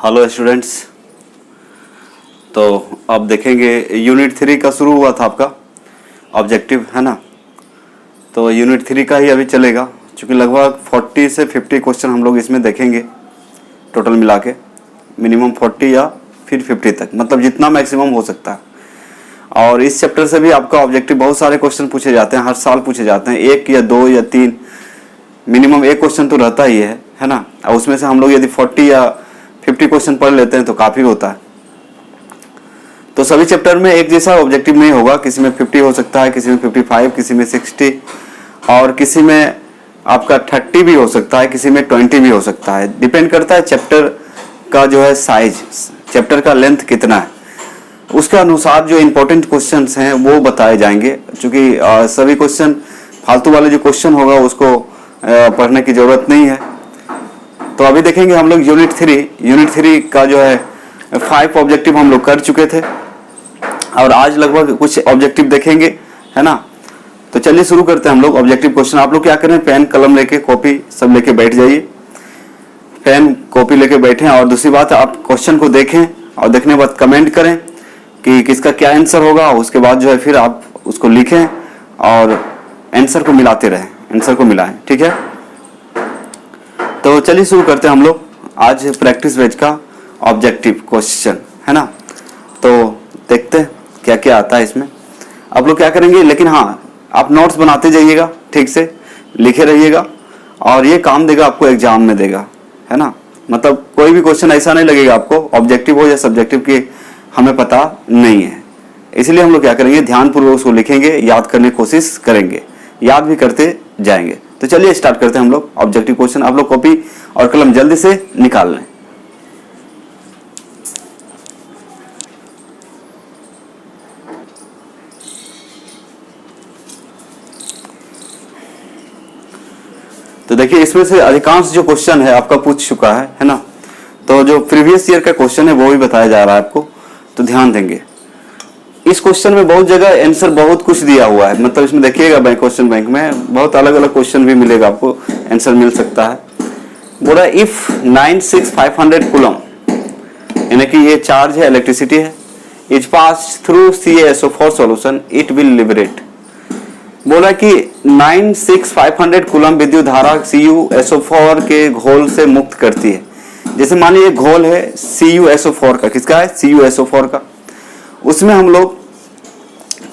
Hello students. तो अब देखेंगे यूनिट 3 का शुरू हुआ था आपका ऑब्जेक्टिव, है ना। तो यूनिट 3 का ही अभी चलेगा, क्योंकि लगभग 40 से 50 क्वेश्चन हम लोग इसमें देखेंगे टोटल मिला के, मिनिमम 40 या फिर 50 तक, मतलब जितना मैक्सिमम हो सकता है। और इस चैप्टर से भी आपका ऑब्जेक्टिव बहुत सारे क्वेश्चन पूछे जाते हैं, हर साल पूछे जाते हैं, 1 या 2 या 3 मिनिमम 1 क्वेश्चन तो रहता ही है ना। और उसमें से हम लोग यदि 40 या 50 क्वेश्चन पढ़ लेते हैं तो काफ़ी होता है। तो सभी चैप्टर में एक जैसा ऑब्जेक्टिव नहीं होगा, किसी में 50 हो सकता है, किसी में 55, किसी में 60 और किसी में आपका 30 भी हो सकता है, किसी में 20 भी हो सकता है। डिपेंड करता है चैप्टर का जो है साइज, चैप्टर का लेंथ कितना है, उसके अनुसार जो इम्पोर्टेंट क्वेश्चंस हैं वो बताए जाएंगे। क्योंकि सभी क्वेश्चन फालतू वाले जो क्वेश्चन होगा उसको पढ़ने की ज़रूरत नहीं है। तो अभी देखेंगे हम लोग यूनिट 3 का जो है 5 ऑब्जेक्टिव हम लोग कर चुके थे और आज लगभग कुछ ऑब्जेक्टिव देखेंगे, है ना। तो चलिए शुरू करते हैं हम लोग ऑब्जेक्टिव क्वेश्चन। आप लोग क्या करें, पेन कलम लेके कॉपी सब लेके बैठ जाइए, पेन कॉपी लेके बैठें। और दूसरी बात, आप क्वेश्चन को देखें और देखने के बाद कमेंट करें कि किसका क्या आंसर होगा। उसके बाद जो है फिर आप उसको लिखें और आंसर को मिलाते रहें, आंसर को मिलाएं, ठीक है। तो चलिए शुरू करते हैं हम लोग आज प्रैक्टिस बेच का ऑब्जेक्टिव क्वेश्चन, है ना। तो देखते हैं क्या क्या आता है इसमें। आप लोग क्या करेंगे, लेकिन हाँ आप नोट्स बनाते जाइएगा, ठीक से लिखे रहिएगा और ये काम देगा आपको एग्जाम में देगा, है ना। मतलब कोई भी क्वेश्चन ऐसा नहीं लगेगा आपको ऑब्जेक्टिव हो या सब्जेक्टिव की हमें पता नहीं है। इसलिए हम लोग क्या करेंगे, ध्यानपूर्वक उसको लिखेंगे, याद करने की कोशिश करेंगे, याद भी करते जाएंगे। तो चलिए स्टार्ट करते हैं हम लोग ऑब्जेक्टिव क्वेश्चन। आप लोग कॉपी और कलम जल्दी से निकाल लें। तो देखिए इसमें से अधिकांश जो क्वेश्चन है आपका पूछ चुका है ना। तो जो प्रीवियस ईयर का क्वेश्चन है वो भी बताया जा रहा है आपको, तो ध्यान देंगे। इस क्वेश्चन में बहुत जगह आंसर बहुत कुछ दिया हुआ है, मतलब इसमें देखिएगा बैंक क्वेश्चन बैंक में बहुत अलग अलग क्वेश्चन भी मिलेगा, आपको आंसर मिल सकता है। बोला इफ 96500 कूलम, यानी कि ये चार्ज है, इलेक्ट्रिसिटी है, is pass through CaSO4 solution, it will liberate. बोला कि 96500 कूलम विद्युत धारा CuSO4 के घोल से मुक्त करती है। जैसे मान लीजिए घोल है CuSO4 का, किसका है, CuSO4 का। उसमें हम लोग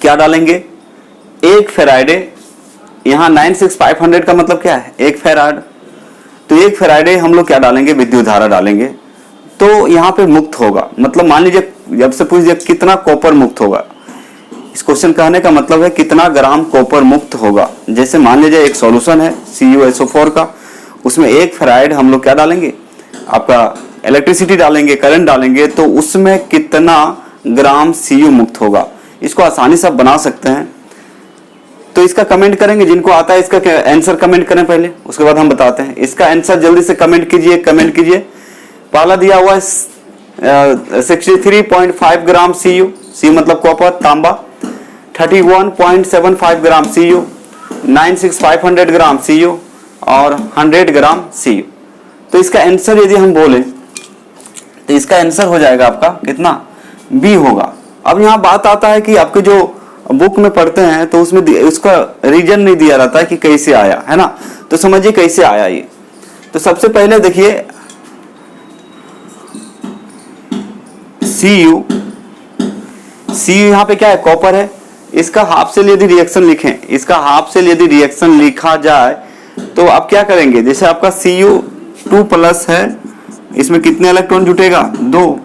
क्या डालेंगे, 1 फेराइडे। यहाँ 96500 का मतलब क्या है, 1 फेराड। तो 1 फेराइडे हम लोग क्या डालेंगे, विद्युत धारा डालेंगे, तो यहाँ पे मुक्त होगा। मतलब मान लीजिए जब से पूछ दिया कितना कॉपर मुक्त होगा, इस क्वेश्चन कहने का मतलब है कितना ग्राम कॉपर मुक्त होगा। जैसे मान लीजिए एक सॉल्यूशन है CuSO4 का, उसमें 1 फेराइड हम लोग क्या डालेंगे, आपका इलेक्ट्रिसिटी डालेंगे, करंट डालेंगे, तो उसमें कितना ग्राम Cu मुक्त होगा। इसको आसानी से आप बना सकते हैं। तो इसका कमेंट करेंगे, जिनको आता है इसका आंसर कमेंट करें पहले, उसके बाद हम बताते हैं। इसका आंसर जल्दी से कमेंट कीजिए, कमेंट कीजिए। पहला दिया हुआ है 63.5 ग्राम Cu, Cu मतलब कॉपर, तांबा। 31.75 ग्राम Cu, 96500 ग्राम Cu और 100 ग्राम Cu। तो इसका आंसर यदि हम बोलें तो इसका आंसर हो जाएगा आपका कितना, B होगा। अब यहाँ बात आता है कि आपके जो बुक में पढ़ते हैं तो उसमें उसका रीजन नहीं दिया रहता है कि कैसे आया, है ना। तो समझिए कैसे आया ये। तो सबसे पहले देखिए Cu यहाँ पे क्या है, कॉपर है। इसका हाफ सेल यदि रिएक्शन लिखें, इसका हाफ सेल यदि रिएक्शन लिखा जाए तो आप क्या करेंगे, जैसे आपका Cu2+ है, इसमें कितने इलेक्ट्रॉन जुटेगा, 2।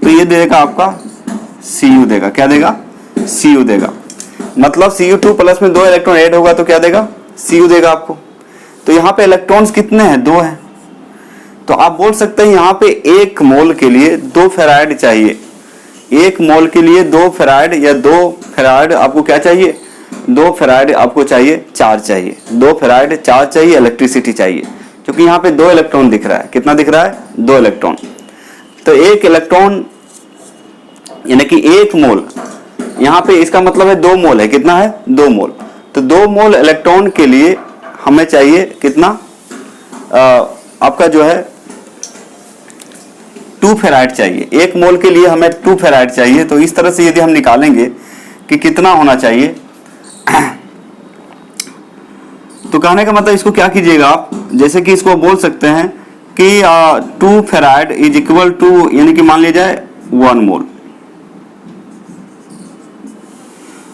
तो ये देगा आपका Cu देगा, क्या देगा, Cu देगा। मतलब Cu2+ में 2 इलेक्ट्रॉन ऐड होगा तो क्या देगा, Cu देगा आपको। तो यहाँ पे इलेक्ट्रॉन्स कितने हैं, 2 हैं। तो आप बोल सकते हैं यहाँ पे 1 मोल के लिए 2 फेराइड चाहिए। 1 मोल के लिए 2 फेराइड या 2 फेराइड आपको क्या चाहिए, 2 फेराइड आपको चाहिए, चार्ज चाहिए, 2 फेराइड चार्ज चाहिए, इलेक्ट्रिसिटी चाहिए। क्योंकि यहाँ पे 2 इलेक्ट्रॉन दिख रहा है, कितना दिख रहा है, 2 इलेक्ट्रॉन। तो 1 इलेक्ट्रॉन यानी कि 1 मोल, यहाँ पे इसका मतलब है 2 मोल है, कितना है, 2 मोल। तो 2 मोल इलेक्ट्रॉन के लिए हमें चाहिए कितना, आपका जो है 2 फेराइड चाहिए, 1 मोल के लिए हमें 2 फेराइड चाहिए। तो इस तरह से यदि हम निकालेंगे कि कितना होना चाहिए, तो कहने का मतलब इसको क्या कीजिएगा आप, जैसे कि इसको बोल सकते हैं कि 2 फेराइड इज इक्वल टू, यानी कि मान लिया जाए 1 मोल।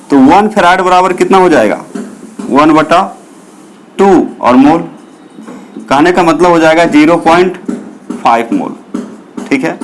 तो 1 फेराइड बराबर कितना हो जाएगा, 1/2 और मोल, कहने का मतलब हो जाएगा 0.5 मोल। ठीक है,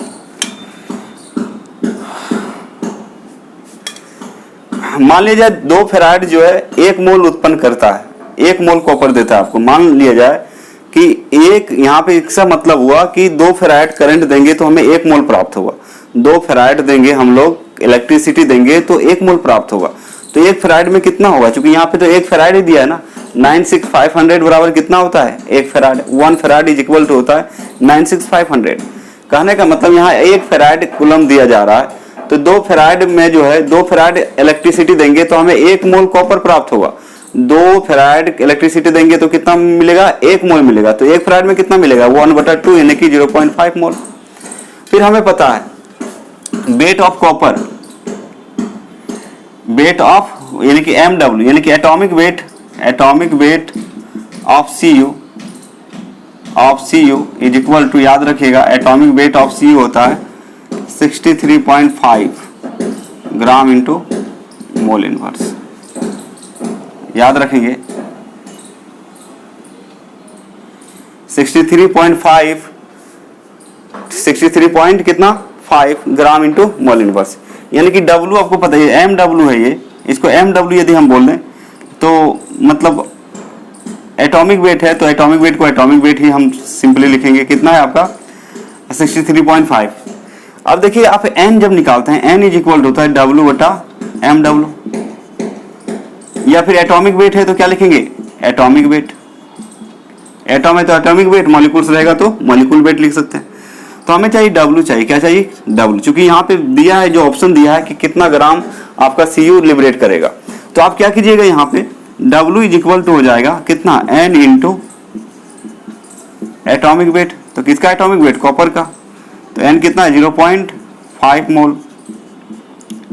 मान लिया जाए 2 फेराइड जो है 1 मोल उत्पन्न करता है, 1 मोल कॉपर देता है आपको। मान लिया जाए कि एक यहाँ पे इसका मतलब हुआ कि 2 फेराइड करंट देंगे तो हमें 1 मोल प्राप्त होगा, 2 फेराइड देंगे हम लोग इलेक्ट्रिसिटी देंगे तो 1 मोल प्राप्त होगा। तो 1 फेराइड में कितना होगा, क्योंकि यहाँ पे तो 1 फेराइड ही दिया है ना, 96500 बराबर कितना होता है 1 farad, 1 farad is equal to होता है 96500। कहने का मतलब यहाँ 1 फेराइड कूलम दिया जा रहा है, तो 2 फेराइड में जो है 2 फेराइड इलेक्ट्रिसिटी देंगे तो हमें 1 मोल कॉपर प्राप्त होगा। 2 फेराइड इलेक्ट्रिसिटी देंगे तो कितना मिलेगा, 1 मोल मिलेगा। तो 1 फेराइड में कितना मिलेगा, 1/2 यानी कि 0.5 मोल। फिर हमें पता है weight of copper, weight of यानी कि MW यानी कि atomic weight of Cu is equal to, याद रखिएगा एटॉमिक वेट ऑफ Cu होता है 63.5 ग्राम इंटू मोल इनवर्स। याद रखेंगे 63 कितना 5 ग्राम इंटू मोल इनवर्स, यानी कि W आपको पता है MW है ये, इसको MW यदि हम बोल दें तो मतलब एटॉमिक वेट है, तो एटॉमिक वेट को एटॉमिक वेट ही हम सिंपली लिखेंगे। कितना है आपका 63.5। अब देखिए आप N जब निकालते हैं N इज इक्वल होता है W/MW, या फिर एटॉमिक वेट है तो क्या लिखेंगे एटॉमिक वेट, एटॉम है तो एटॉमिक वेट, मॉलिक्यूल्स रहेगा तो मॉलिक्यूल वेट लिख सकते हैं। तो हमें चाहिए W, चाहिए क्या चाहिए W, क्योंकि यहाँ पे दिया है जो ऑप्शन दिया है कि कितना ग्राम आपका Cu लिबरेट करेगा। तो आप क्या कीजिएगा यहाँ पे W इज इक्वल टू हो जाएगा कितना N इंटू एटॉमिक वेट। तो किसका एटॉमिक वेट, कॉपर का, तो N कितना है 0.5 मोल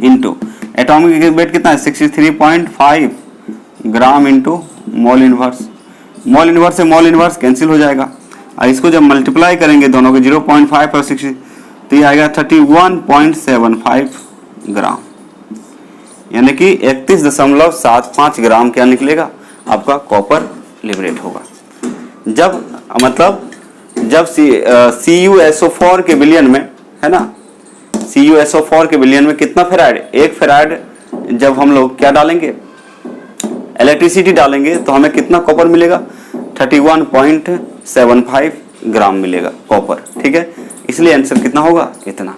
इंटू एटॉमिक वेट कितना है 63.5 gram into mole inverse. Mole inverse से मोल इनवर्स कैंसिल हो जाएगा, और इसको जब मल्टीप्लाई करेंगे दोनों के 0.5 और 60 तो ये आएगा 31.75 ग्राम, यानी कि 31.75 ग्राम क्या निकलेगा आपका कॉपर लिबरेट होगा। जब मतलब जब CuSO4 के विलयन में है ना, CuSO4 के विलयन में कितना फेराइड, 1 फेराइड जब हम लोग क्या डालेंगे इलेक्ट्रिसिटी डालेंगे तो हमें कितना कॉपर मिलेगा 31.75 ग्राम मिलेगा कॉपर। ठीक है, इसलिए आंसर कितना होगा इतना।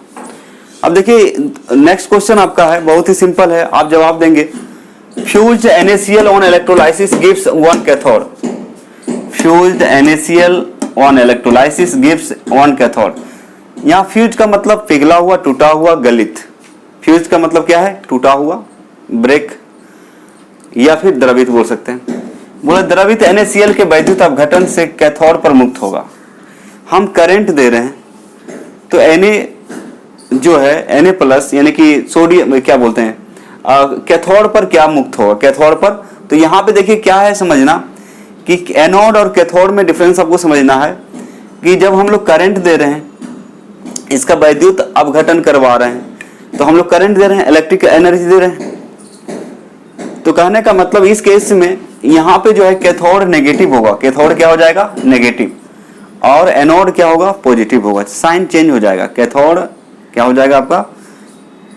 अब देखिए नेक्स्ट क्वेश्चन आपका है, बहुत ही सिंपल है, आप जवाब देंगे। Fused NaCl on electrolysis gives 1 cathode. Fused NaCl on electrolysis gives 1 cathode. यहाँ फ्यूज का मतलब पिघला हुआ, टूटा हुआ, गलित। फ्यूज का मतलब क्या है, टूटा हुआ, ब्रेक, या फिर द्रवित बोल सकते हैं। बोले द्रवित NaCl के वैद्युत अपघटन से कैथोड पर मुक्त होगा। हम करंट दे रहे हैं तो Na जो है Na प्लस यानी कि सोडियम क्या बोलते हैं कैथोड पर क्या मुक्त होगा, कैथोड पर। तो यहाँ पे देखिए क्या है समझना कि एनोड और कैथोड में डिफरेंस आपको समझना है कि जब हम लोग करंट दे रहे हैं, इसका वैद्युत अपघटन करवा रहे हैं, तो हम लोग करंट दे रहे हैं, इलेक्ट्रिक एनर्जी दे रहे हैं। तो कहने का मतलब इस केस में यहाँ पे जो है कैथोड नेगेटिव होगा, कैथोड क्या हो जाएगा नेगेटिव, और एनोड क्या होगा पॉजिटिव होगा, साइन चेंज हो जाएगा। कैथोड क्या हो जाएगा आपका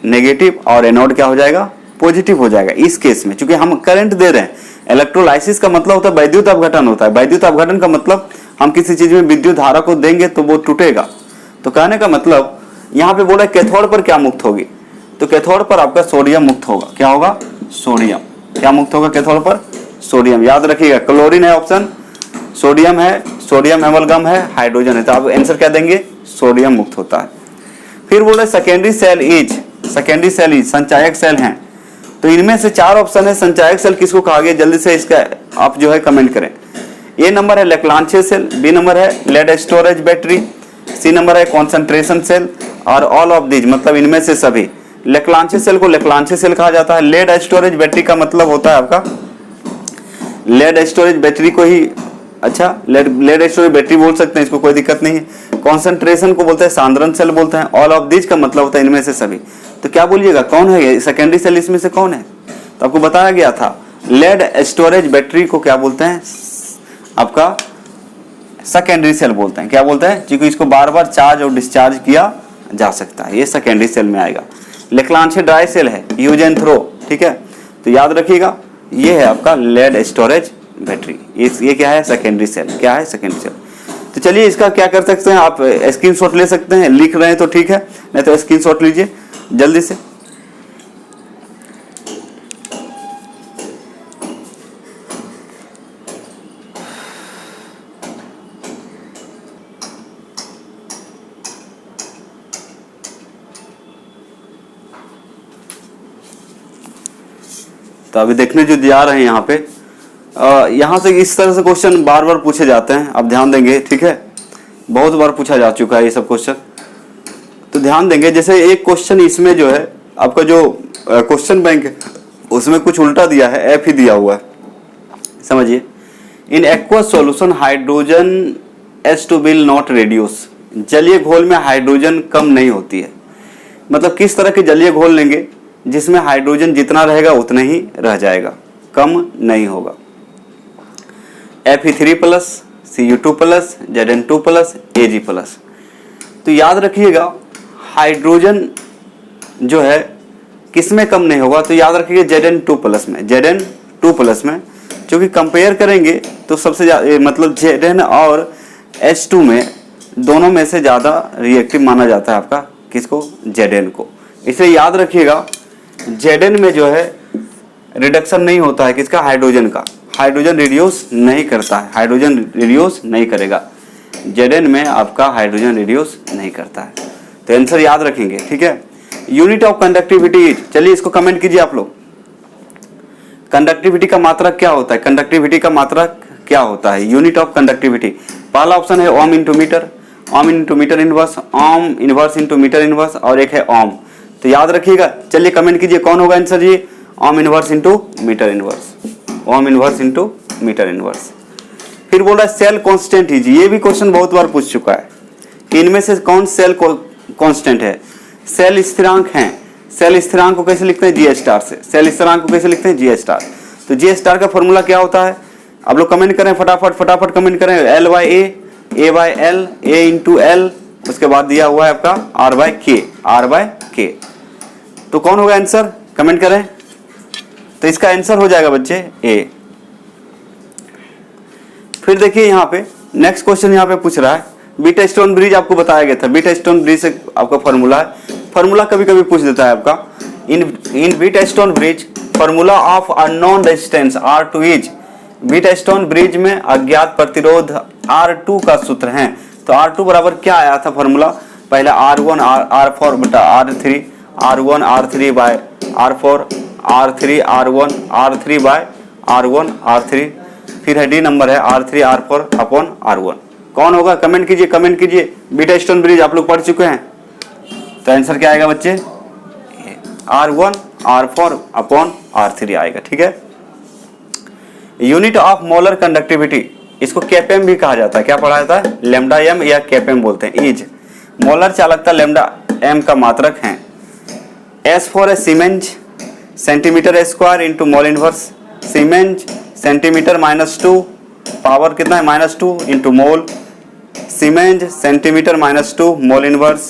नेगेटिव और एनोड क्या हो जाएगा पॉजिटिव हो जाएगा इस केस में, क्योंकि हम करंट दे रहे हैं। इलेक्ट्रोलाइसिस का मतलब होता है वैद्युत अपघटन होता है। वैद्युत अपघटन का मतलब हम किसी चीज में विद्युत धारा को देंगे तो वो टूटेगा। तो कहने का मतलब यहाँ पे बोला कैथोड पर क्या मुक्त होगी, तो कैथोड पर आपका सोडियम मुक्त होगा। क्या होगा सोडियम, क्या मुक्त होगा कैथोड पर सोडियम। याद रखिएगा क्लोरीन है ऑप्शन, सोडियम है, सोडियम एमलगम है, हाइड्रोजन है, तो आप आंसर क्या देंगे सोडियम मुक्त होता है। फिर बोले secondary cell is, secondary cell is संचायक सेल हैं। तो इनमें से 4 ऑप्शन है, संचायक सेल किसको कहा गया जल्दी से इसका आप जो है कमेंट करें। ए नंबर है लेक्लांचे सेल, बी नंबर है lead storage battery, C number है कॉन्सेंट्रेशन सेल और ऑल ऑफ दीज मतलब इनमें से सभी। लेक्लांचे सेल को लेक्लांचे सेल कहा जाता है। लेड स्टोरेज बैटरी का मतलब होता है आपका, लेड स्टोरेज बैटरी को ही, अच्छा लेड स्टोरेज बैटरी बोल सकते हैं, इसको कोई दिक्कत नहीं है। कॉन्सेंट्रेशन को बोलते हैं सांद्रण सेल बोलते हैं। ऑल ऑफ दीज का मतलब होता है इनमें से सभी। तो क्या बोलिएगा कौन है ये सेकेंडरी सेल, इसमें से कौन है? तो आपको बताया गया था लेड स्टोरेज बैटरी को क्या बोलते हैं, आपका सेकेंडरी सेल बोलते हैं। क्या बोलते हैं? क्योंकि इसको बार बार चार्ज और डिस्चार्ज किया जा सकता है, ये सेकेंडरी सेल में आएगा। लेक्लांचे ड्राई सेल है, यूज एंड थ्रो, ठीक है। तो याद रखिएगा ये है आपका लेड स्टोरेज बैटरी, ये क्या है? Secondary cell. क्या है? Secondary cell. तो चलिए इसका क्या कर सकते हैं, आप स्क्रीनशॉट ले सकते हैं, लिख रहे हैं तो ठीक है, नहीं तो स्क्रीनशॉट लीजिए जल्दी से। तो अभी देखने जो जा रहे हैं यहाँ पे, यहाँ से इस तरह से क्वेश्चन बार बार पूछे जाते हैं, आप ध्यान देंगे, ठीक है। बहुत बार पूछा जा चुका है ये सब क्वेश्चन, तो ध्यान देंगे। जैसे एक क्वेश्चन इसमें जो है आपका जो क्वेश्चन बैंक है उसमें कुछ उल्टा दिया है, एफ ही दिया हुआ है, समझिए। In aqueous solution hydrogen H2 will not reduce, जलीय घोल में हाइड्रोजन कम नहीं होती है। मतलब किस तरह के जलीय घोल लेंगे जिसमें हाइड्रोजन जितना रहेगा उतना ही रह जाएगा, कम नहीं होगा। Fe3+, Cu2+, Zn2+, Ag+। तो याद रखिएगा हाइड्रोजन जो है किसमें कम नहीं होगा, तो याद रखिएगा Zn2+ में, Zn2+ में। क्योंकि कंपेयर करेंगे तो सबसे ज्यादा मतलब Zn और H2 में दोनों में से ज़्यादा रिएक्टिव माना जाता है आपका किसको? Zn को। इसलिए याद रखिएगा Zn में जो है रिडक्शन नहीं होता है किसका? हाइड्रोजन का। हाइड्रोजन रिड्यूस नहीं करता है, हाइड्रोजन रिड्यूस नहीं करेगा Zn में, आपका हाइड्रोजन रिड्यूस नहीं करता है। तो आंसर याद रखेंगे, ठीक है। यूनिट ऑफ कंडक्टिविटी, चलिए इसको कमेंट कीजिए आप लोग। कंडक्टिविटी का मात्रक क्या होता है? कंडक्टिविटी का मात्रक क्या होता है? Unit of conductivity. पहला ऑप्शन है ohm into metre, ohm into metre inverse, ohm inverse into metre inverse, और एक है ओम। तो याद रखिएगा, चलिए कमेंट कीजिए कौन होगा आंसर जी? Ohm inverse into metre inverse, ohm inverse into metre inverse. फिर बोल रहा है सेल कांस्टेंट ही जी, ये भी क्वेश्चन बहुत बार पूछ चुका है कि इनमें से कौन सेल कांस्टेंट है? सेल स्थिरांक हैं। सेल स्थिरांक को कैसे लिखते हैं? जी स्टार से। सेल स्थिरांक को कैसे लिखते हैं? जी स्टार। तो जी स्टार का फॉर्मूला क्या होता है? आप लोग कमेंट करें फटाफट, फटाफट कमेंट करें। L/A A इंटू एल, उसके बाद दिया हुआ है आपका R/K। तो कौन होगा आंसर? कमेंट करें। तो इसका आंसर हो जाएगा बच्चे A। फिर देखिए यहाँ पे नेक्स्ट क्वेश्चन यहाँ पे पूछ रहा है बीटा स्टोन ब्रिज, आपको बताया गया था बीटा स्टोन ब्रिज से आपका फॉर्मूला है। फॉर्मूला कभी कभी पूछ देता है आपका in Wheatstone bridge formula of unknown resistance R2 is. Wheatstone bridge में अज्ञात प्रतिरोध R2 का सूत्र है। तो R2 बराबर क्या आया था फॉर्मूला? पहले R1 R4 बटा R3, R1 R3 bye R4, R3 R1 R3 bye R1 R3, फिर है डी नंबर है R3 R4 अपॉन R1। कौन होगा? कमेंट कीजिए, कमेंट कीजिए। बीटा स्टोन ब्रिज आप लोग पढ़ चुके हैं, तो आंसर क्या आएगा बच्चे? R1 R4 अपॉन R3 आएगा, ठीक है। यूनिट ऑफ मोलर कंडक्टिविटी, इसको केपीएम भी कहा जाता है। क्या पढ़ा जाता है? लैम्डा एम या केपीएम बोलते हैं। इज मोलर चालकता लैम्डा एम का मात्रक है। S for siemens centimetre square into mole inverse. Siemens centimetre -2, power कितना है? -2 इंटू मोल। Siemens centimetre -2 mole inverse,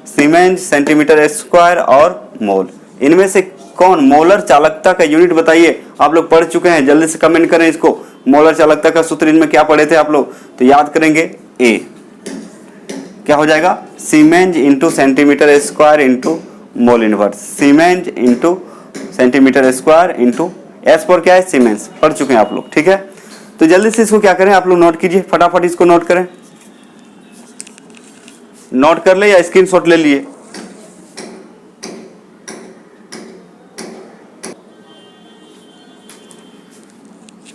siemens centimetre square और मोल। इनमें से कौन मोलर चालकता का यूनिट बताइए? आप लोग पढ़ चुके हैं, जल्दी से कमेंट करें इसको। मोलर चालकता का सूत्र इनमें क्या पढ़े थे आप लोग? तो याद करेंगे ए। क्या हो जाएगा? Siemens into centimetre square into mole inverse, siemens into centimetre square into S पर क्या है? सीमेंस। पढ़ चुके हैं आप लोग, ठीक है। तो जल्दी से इसको क्या करें आप लोग? नोट कीजिए, फटाफट इसको नोट करें। नोट कर ले या स्क्रीनशॉट ले लिए?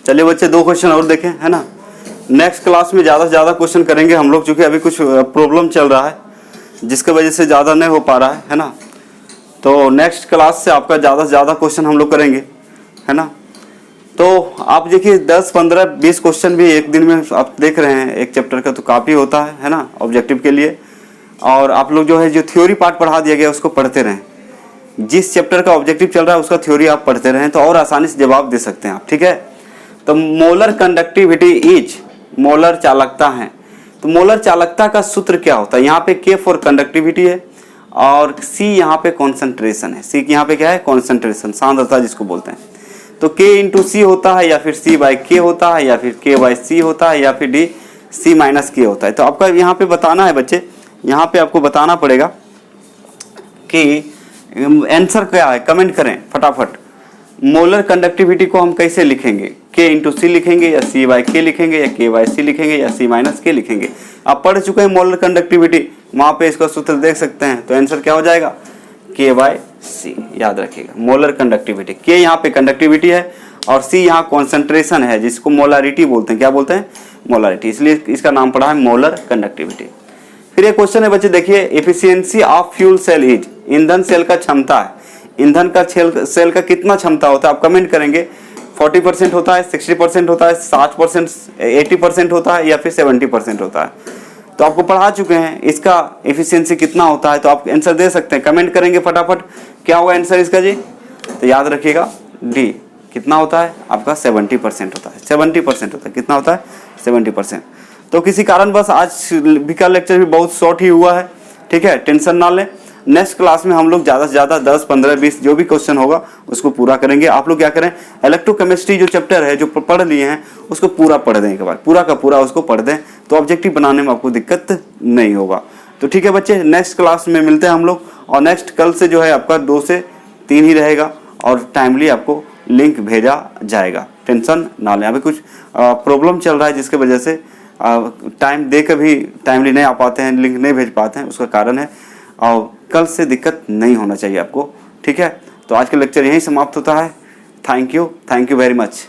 चलिए बच्चे दो क्वेश्चन और देखें, है ना। नेक्स्ट क्लास में ज़्यादा से ज़्यादा क्वेश्चन करेंगे हम लोग, चूँकि अभी कुछ प्रॉब्लम चल रहा है जिसके वजह से ज़्यादा नहीं हो पा रहा है ना। तो नेक्स्ट क्लास से आपका ज़्यादा से ज़्यादा क्वेश्चन हम लोग करेंगे, है ना। तो आप देखिए 10, 15, 20 क्वेश्चन भी एक दिन में आप देख रहे हैं एक चैप्टर का, तो काफ़ी होता है ना ऑब्जेक्टिव के लिए। और आप लोग जो है जो थ्योरी पार्ट पढ़ा दिया गया उसको पढ़ते रहें, जिस चैप्टर का ऑब्जेक्टिव चल रहा है उसका थ्योरी आप पढ़ते रहें तो और आसानी से जवाब दे सकते हैं आप, ठीक है। तो मोलर कंडक्टिविटी इज, मोलर चालकता है, तो मोलर चालकता का सूत्र क्या होता है। यहाँ पे K फॉर कंडक्टिविटी है और C यहाँ पे कॉन्सेंट्रेशन है। C यहाँ पे क्या है, कॉन्सेंट्रेशन, सांद्रता जिसको बोलते हैं। तो K इंटू C होता है या फिर C बाई K होता है या फिर K बाई C होता है या फिर D C माइनस K होता है। तो आपका यहाँ पे बताना है बच्चे, यहाँ पे आपको बताना पड़ेगा कि आंसर क्या है, कमेंट करें फटाफट। मोलर कंडक्टिविटी को हम कैसे लिखेंगे, K इंटू C लिखेंगे या C बाई K लिखेंगे या K बाई C लिखेंगे या C माइनस K लिखेंगे। आप पढ़ चुके हैं मोलर कंडक्टिविटी, वहाँ पे इसका सूत्र देख सकते हैं। तो आंसर क्या हो जाएगा, K बाई C, याद रखिएगा। मोलर कंडक्टिविटी, K यहाँ पे कंडक्टिविटी है और C यहाँ कॉन्सेंट्रेशन है जिसको मोलारिटी बोलते हैं। क्या बोलते हैं, मोलारिटी, इसलिए इसका नाम पड़ा है मोलर कंडक्टिविटी। फिर एक क्वेश्चन है बच्चे, देखिए efficiency of fuel cell is, ईंधन सेल का क्षमता है, ईंधन का सेल का कितना क्षमता होता है। आप कमेंट करेंगे 40% होता है, 60% होता है, 60%, 80% होता है या फिर 70% होता है। तो आपको पढ़ा चुके हैं इसका एफिशिएंसी कितना होता है, तो आप आंसर दे सकते हैं, कमेंट करेंगे फटाफट। क्या होगा आंसर इसका जी, तो याद रखिएगा डी, कितना होता है आपका 70% होता है, 70% होता है। कितना होता है, 70%। तो किसी कारणवश आज भी का लेक्चर भी बहुत शॉर्ट ही हुआ है, ठीक है, टेंशन ना लें। नेक्स्ट क्लास में हम लोग ज़्यादा से ज़्यादा 10, 15, 20 जो भी क्वेश्चन होगा उसको पूरा करेंगे। आप लोग क्या करें, इलेक्ट्रोकेमिस्ट्री जो चैप्टर है जो पढ़ लिए हैं उसको पूरा पढ़ दें, एक बार पूरा का पूरा उसको पढ़ दें, तो ऑब्जेक्टिव बनाने में आपको दिक्कत नहीं होगा। तो ठीक है बच्चे, नेक्स्ट क्लास में मिलते हैं हम लोग। और नेक्स्ट कल से जो है आपका 2 से 3 ही रहेगा और टाइमली आपको लिंक भेजा जाएगा, टेंशन ना लें। अभी कुछ प्रॉब्लम चल रहा है जिसके वजह से टाइम दे कर भी टाइमली नहीं आ पाते हैं, लिंक नहीं भेज पाते हैं, उसका कारण है। और कल से दिक्कत नहीं होना चाहिए आपको, ठीक है। तो आज का लेक्चर यहीं समाप्त होता है। Thank you very much.